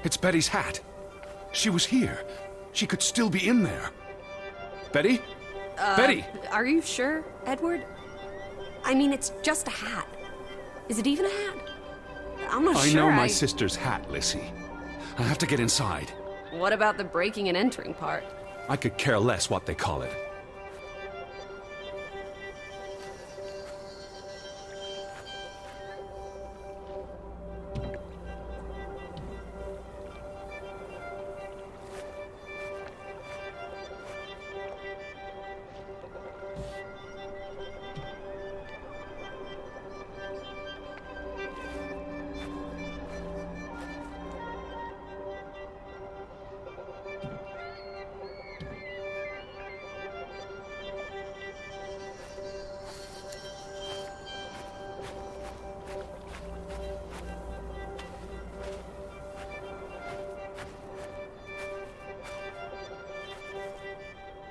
It's Betty's hat. She was here. She could still be in there. Betty? Betty! Are you sure, Edward? I mean, it's just a hat. Is it even a hat? I'm not sure. I know my sister's hat, Lissy. I have to get inside. What about the breaking and entering part? I could care less what they call it.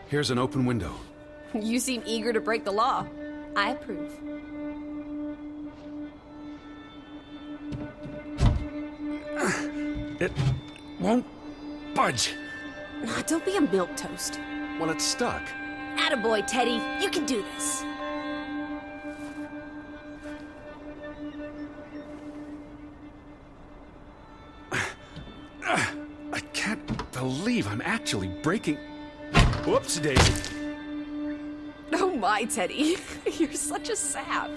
Here's an open window. You seem eager to break the law. I approve. It won't budge. Nah, don't be a milquetoast. Well, it's stuck. Attaboy, Teddy. You can do this. I can't believe I'm actually breaking... Whoops, Daisy. Oh my, Teddy. You're such a sap.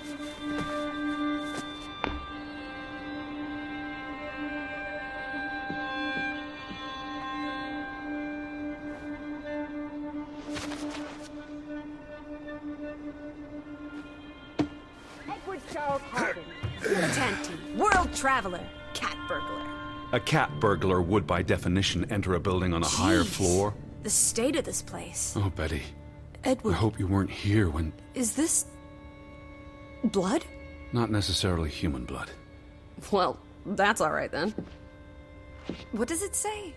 Edward Charles Harding. Tanty. World traveler. Cat burglar. A cat burglar would, by definition, enter a building on a higher floor. The state of this place. Oh, Betty. Edward. I hope you weren't here when... Is this... blood? Not necessarily human blood. Well, that's all right then. What does it say?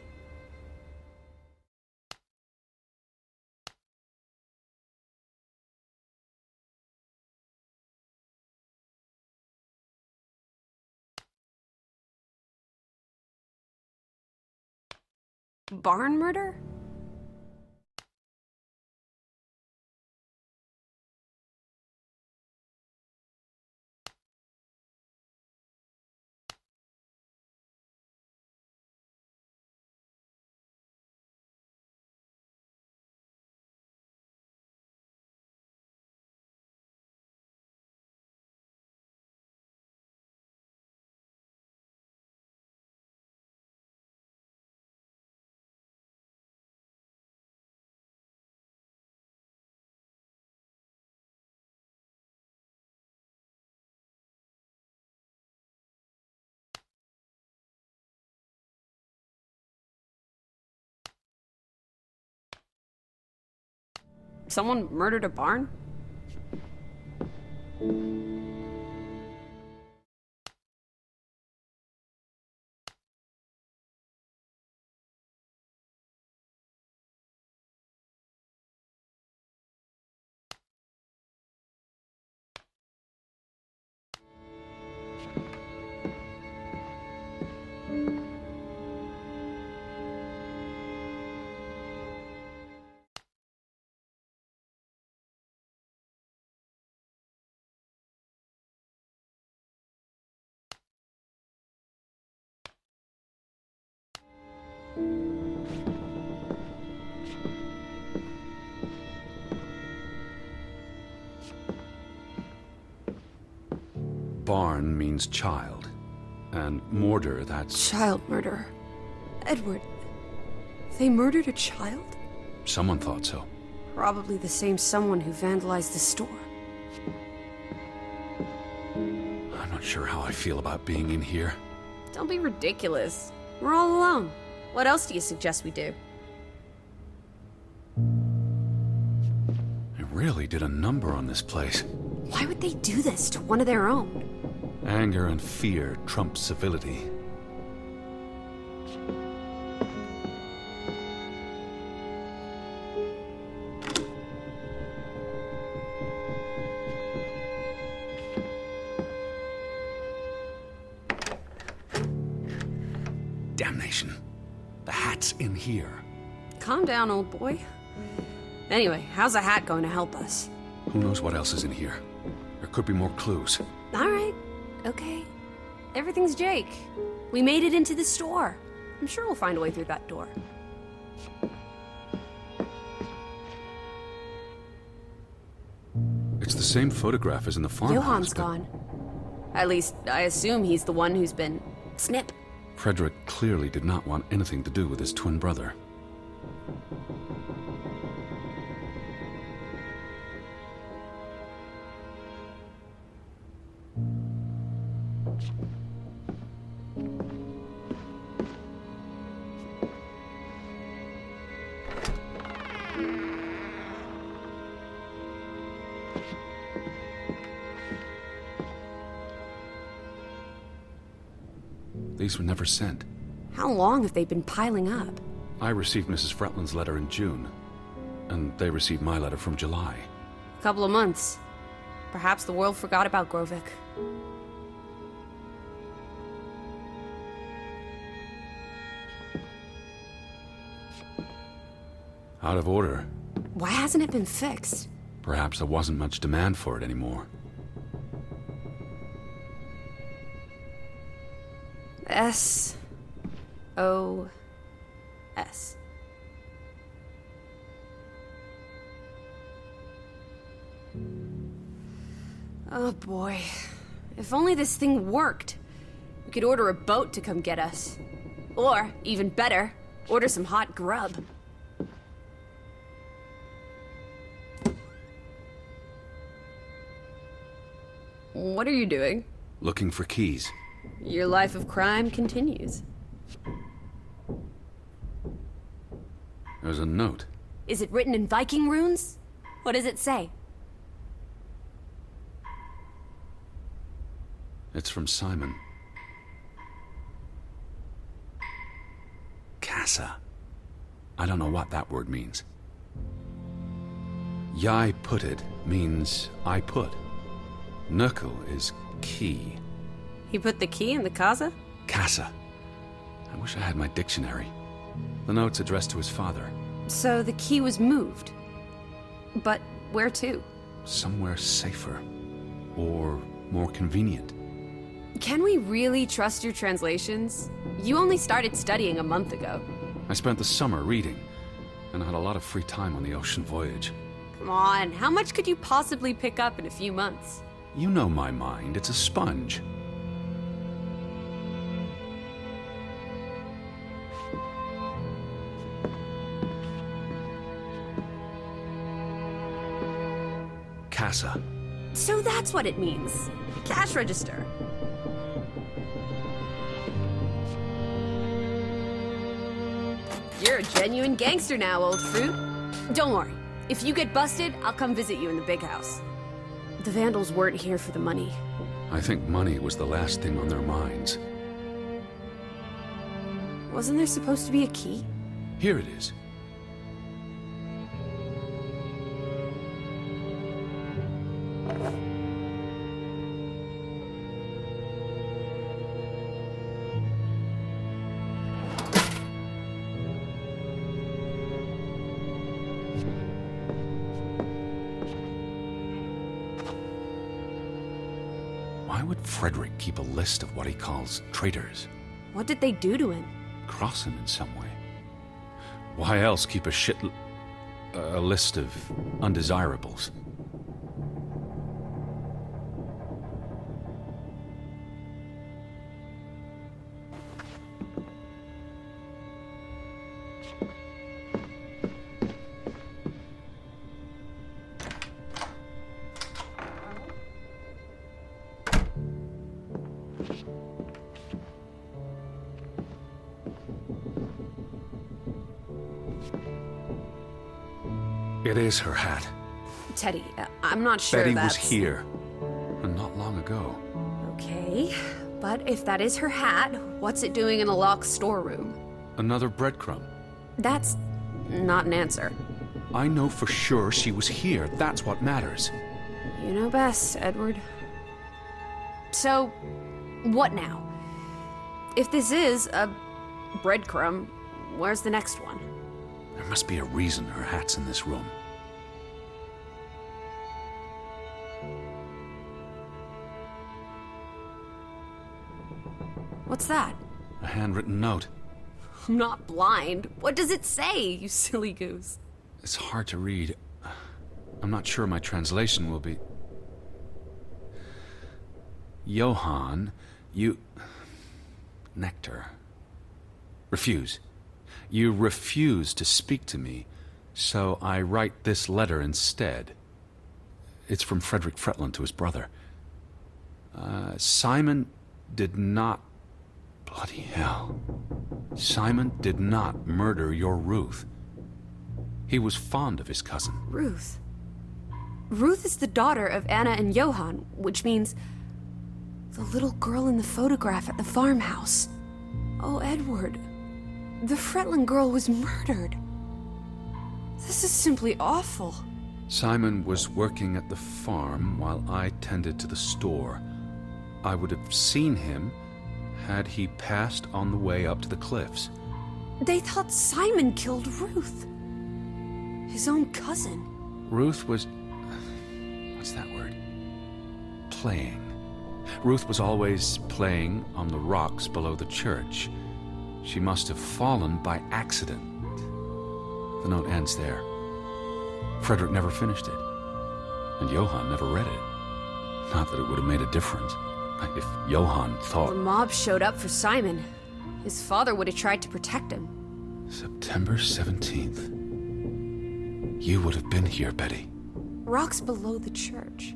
Barn murder? Someone murdered a barn? Barn means child. And mortar, that's... Child murder. Edward, they murdered a child? Someone thought so. Probably the same someone who vandalized the store. I'm not sure how I feel about being in here. Don't be ridiculous. We're all alone. What else do you suggest we do? I really did a number on this place. Why would they do this to one of their own? Anger and fear trump civility. Damnation. explanation. The hat's in here. Calm down, old boy. Anyway, how's a hat going to help us? Who knows what else is in here? There could be more clues. All right. Okay. Everything's Jake. We made it into the store. I'm sure we'll find a way through that door. It's the same photograph as in the farmhouse. Johan's gone. At least, I assume he's the one who's been... snip. Frederick clearly did not want anything to do with his twin brother. These were never sent. How long have they been piling up? I received Mrs. Fretland's letter in June, and they received my letter from July. A couple of months. Perhaps the world forgot about Grovik. Out of order. Why hasn't it been fixed? Perhaps there wasn't much demand for it anymore. S-O-S. Oh boy. If only this thing worked. We could order a boat to come get us. Or, even better, order some hot grub. What are you doing? Looking for keys. Your life of crime continues. There's a note. Is it written in Viking runes? What does it say? It's from Simon. Casa. I don't know what that word means. Yai putted means I put. Knuckle is key. He put the key in the casa? Casa. I wish I had my dictionary. The note's addressed to his father. So the key was moved. But where to? Somewhere safer. Or more convenient. Can we really trust your translations? You only started studying a month ago. I spent the summer reading, and I had a lot of free time on the ocean voyage. Come on, how much could you possibly pick up in a few months? You know my mind, it's a sponge. Casa. So that's what it means. Cash register. You're a genuine gangster now, old fruit. Don't worry. If you get busted, I'll come visit you in the big house. The Vandals weren't here for the money. I think money was the last thing on their minds. Wasn't there supposed to be a key? Here it is. Why would Frederick keep a list of what he calls traitors? What did they do to him? Cross him in some way. Why else keep a list of undesirables? It is her hat. Teddy, I'm not sure Betty that's... was here, and not long ago. Okay, but if that is her hat, what's it doing in a locked storeroom? Another breadcrumb. That's not an answer. I know for sure she was here. That's what matters. You know best, Edward. So, what now? If this is a breadcrumb. Where's the next one? There must be a reason her hat's in this room. What's that? A handwritten note. I'm not blind. What does it say, you silly goose? It's hard to read. I'm not sure my translation will be... Johann, you... Nectar. Refuse. You refuse to speak to me, so I write this letter instead. It's from Frederick Fretland to his brother. Simon did not... Bloody hell. Simon did not murder your Ruth. He was fond of his cousin. Ruth? Ruth is the daughter of Anna and Johann, which means... the little girl in the photograph at the farmhouse. Oh, Edward. The Fretland girl was murdered. This is simply awful. Simon was working at the farm while I tended to the store. I would have seen him had he passed on the way up to the cliffs. They thought Simon killed Ruth. His own cousin. Ruth was... what's that word? Playing. Ruth was always playing on the rocks below the church. She must have fallen by accident. The note ends there. Frederick never finished it. And Johann never read it. Not that it would have made a difference. If Johann thought... The mob showed up for Simon. His father would have tried to protect him. September 17th. You would have been here, Betty. Rocks below the church.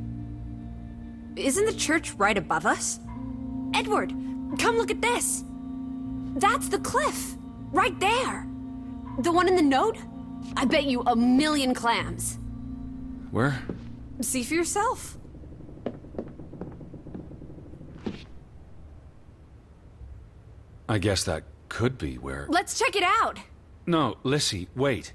Isn't the church right above us? Edward, come look at this. That's the cliff. Right there. The one in the note? I bet you 1,000,000 clams. Where? See for yourself. I guess that could be where... Let's check it out. No, Lissy, wait.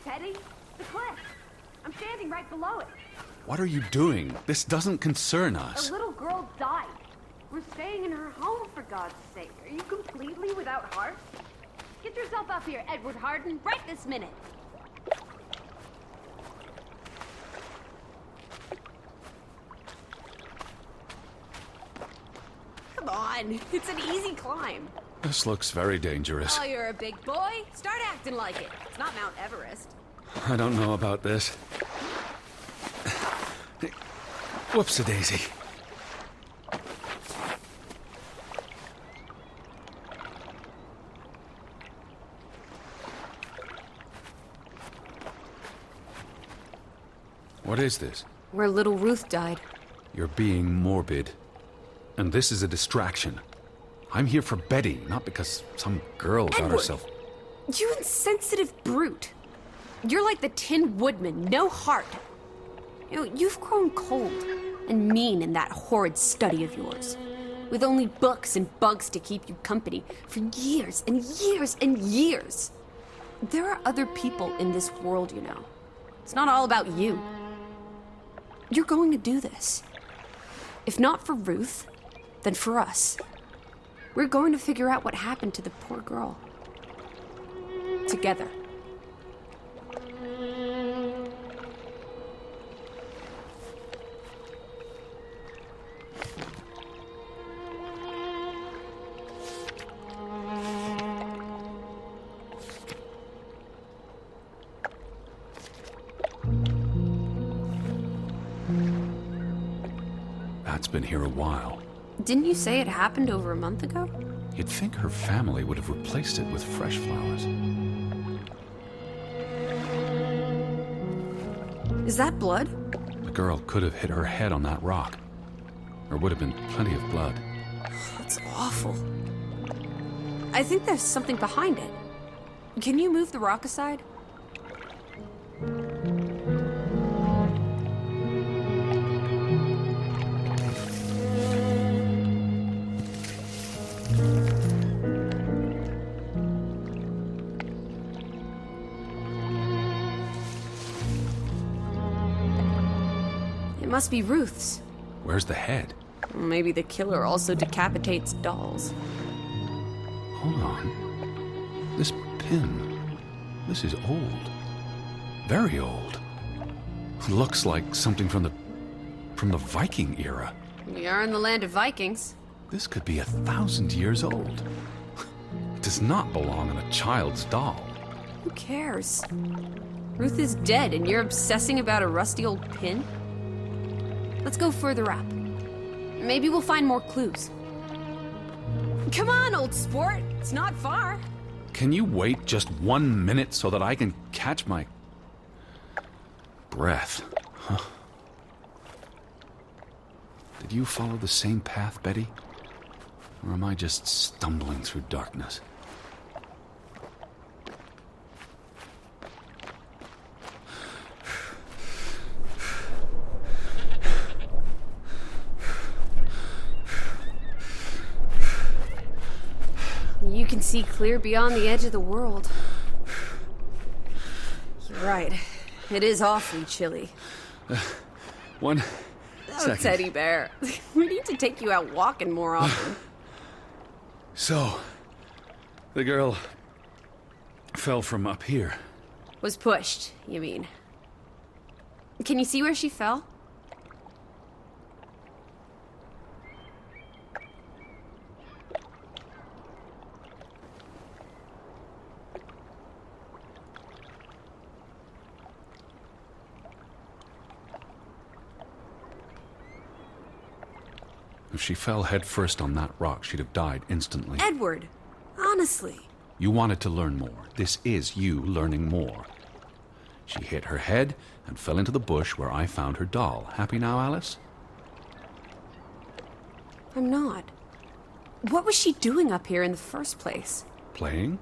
Teddy. The cliff. I'm standing right below it. What are you doing? This doesn't concern us. A little girl died. We're staying in her home, for God's sake. Are you completely without heart? Get yourself up here, Edward Harden, right this minute. Come on, it's an easy climb. This looks very dangerous. Oh, you're a big boy. Start acting like it. It's not Mount Everest. I don't know about this. Whoops-a-daisy. What is this? Where little Ruth died. You're being morbid. And this is a distraction. I'm here for Betty, not because some girl got Edward, herself... You insensitive brute. You're like the Tin Woodman, no heart. You know, you've grown cold and mean in that horrid study of yours. With only books and bugs to keep you company for years and years and years. There are other people in this world, you know. It's not all about you. You're going to do this. If not for Ruth, then for us. We're going to figure out what happened to the poor girl. Together. Pat's been here a while. Didn't you say it happened over a month ago? You'd think her family would have replaced it with fresh flowers. Is that blood? The girl could have hit her head on that rock. There would have been plenty of blood. That's awful. I think there's something behind it. Can you move the rock aside? must be Ruth's. Where's the head? Maybe the killer also decapitates dolls. Hold on. This pin. This is old. Very old. Looks like something from the Viking era. We are in the land of Vikings. This could be 1,000 years old. It does not belong on a child's doll. Who cares? Ruth is dead and you're obsessing about a rusty old pin? Let's go further up. Maybe we'll find more clues. Come on, old sport. It's not far. Can you wait just 1 minute so that I can catch my breath? Huh. Did you follow the same path, Betty? Or am I just stumbling through darkness? You can see clear beyond the edge of the world. You're right. It is awfully chilly. One Oh, second. Teddy bear. We need to take you out walking more often. So, the girl fell from up here. Was pushed, you mean? Can you see where she fell? If she fell headfirst on that rock, she'd have died instantly. Edward, honestly. You wanted to learn more. This is you learning more. She hit her head and fell into the bush where I found her doll. Happy now, Alice? I'm not. What was she doing up here in the first place? Playing?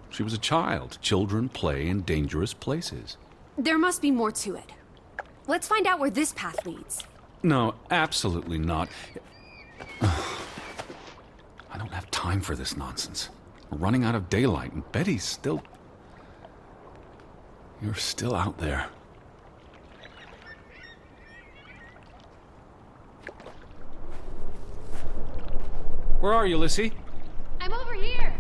She was a child. Children play in dangerous places. There must be more to it. Let's find out where this path leads. No, absolutely not. I don't have time for this nonsense. We're running out of daylight, and Betty's still... You're still out there. Where are you, Lissy? I'm over here.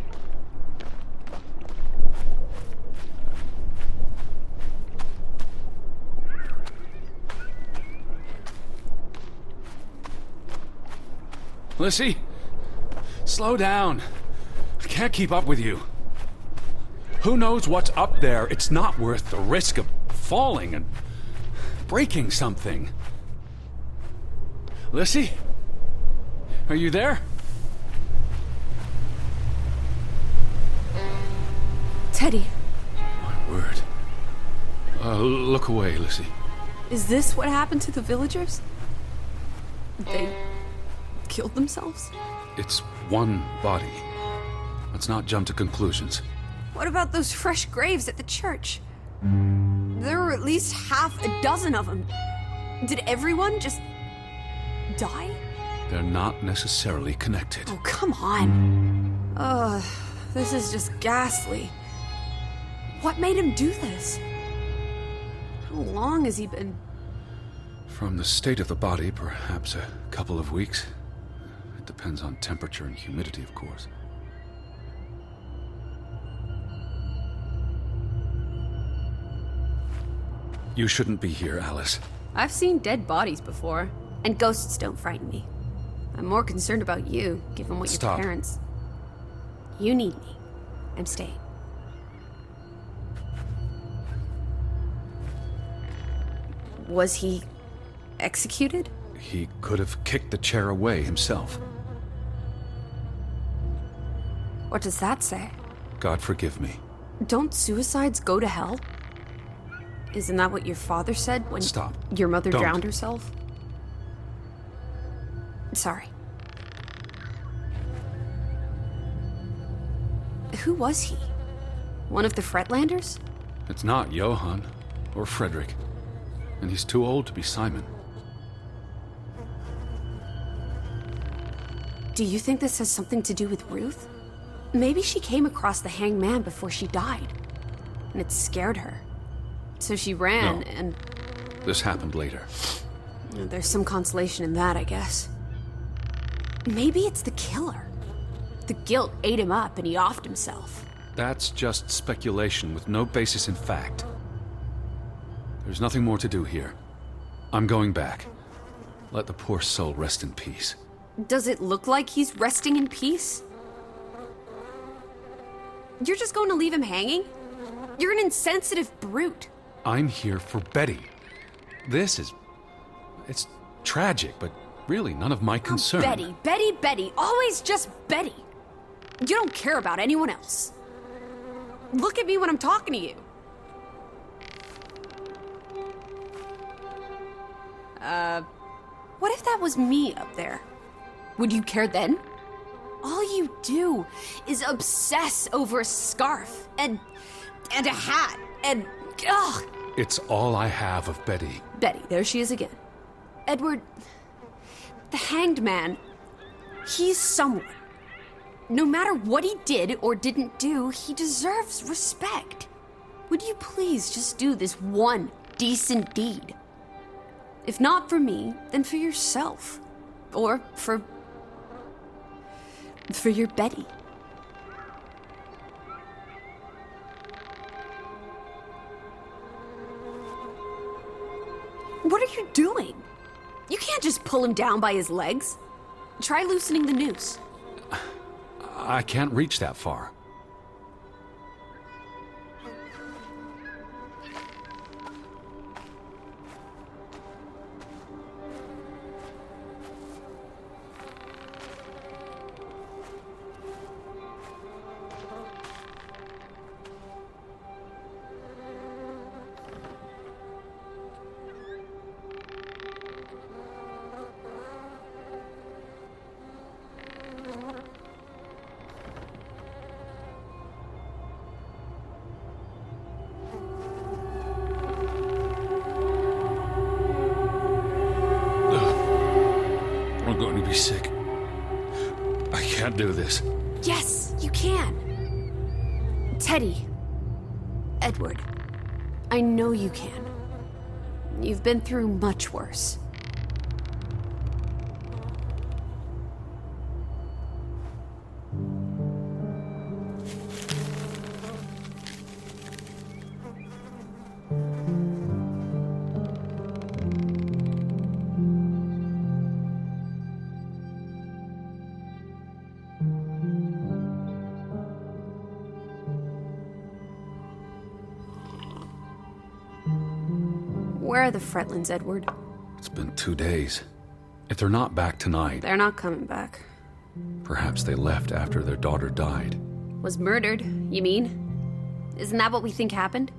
Lissy? Slow down. I can't keep up with you. Who knows what's up there? It's not worth the risk of falling and breaking something. Lissy? Are you there? Teddy, My word. Look away, Lissy. is this what happened to the villagers? They killed themselves? It's one body. Let's not jump to conclusions. What about those fresh graves at the church? There were at least half a dozen of them. Did everyone just die? They're not necessarily connected. Oh, come on. Ugh, this is just ghastly. What made him do this? How long has he been... From the state of the body, perhaps a couple of weeks. It depends on temperature and humidity, of course. You shouldn't be here, Alice. I've seen dead bodies before, and ghosts don't frighten me. I'm more concerned about you, given what Stop. your parents... You need me. I'm staying. Was he executed? He could have kicked the chair away himself. What does that say? God forgive me. Don't suicides go to hell? Isn't that what your father said when Stop. your mother Don't. drowned herself? Sorry. Who was he? One of the Fretlanders? It's not Johann or Frederick. And he's too old to be Simon. Do you think this has something to do with Ruth? Maybe she came across the hanged man before she died, and it scared her. So she ran No. and... This happened later. There's some consolation in that, I guess. Maybe it's the killer. The guilt ate him up and he offed himself. That's just speculation with no basis in fact. There's nothing more to do here. I'm going back. Let the poor soul rest in peace. Does it look like he's resting in peace? You're just going to leave him hanging? You're an insensitive brute. I'm here for Betty. It's tragic, but really none of my concern. Oh, Betty, always just Betty. You don't care about anyone else. Look at me when I'm talking to you. What if that was me up there? Would you care then? All you do is obsess over a scarf and a hat and ugh. It's all I have of Betty. Betty, there she is again. Edward, the hanged man, he's someone. No matter what he did or didn't do, he deserves respect. Would you please just do this one decent deed? If not for me, then for yourself. Or for your Betty. What are you doing? You can't just pull him down by his legs. Try loosening the noose. I can't reach that far. I'm going to be sick. I can't do this. Yes, you can. Teddy. Edward. I know you can. You've been through much worse. Where are the Fretlands, Edward? It's been 2 days. If they're not back tonight, They're not coming back. perhaps they left after their daughter died. Was murdered, you mean? Isn't that what we think happened?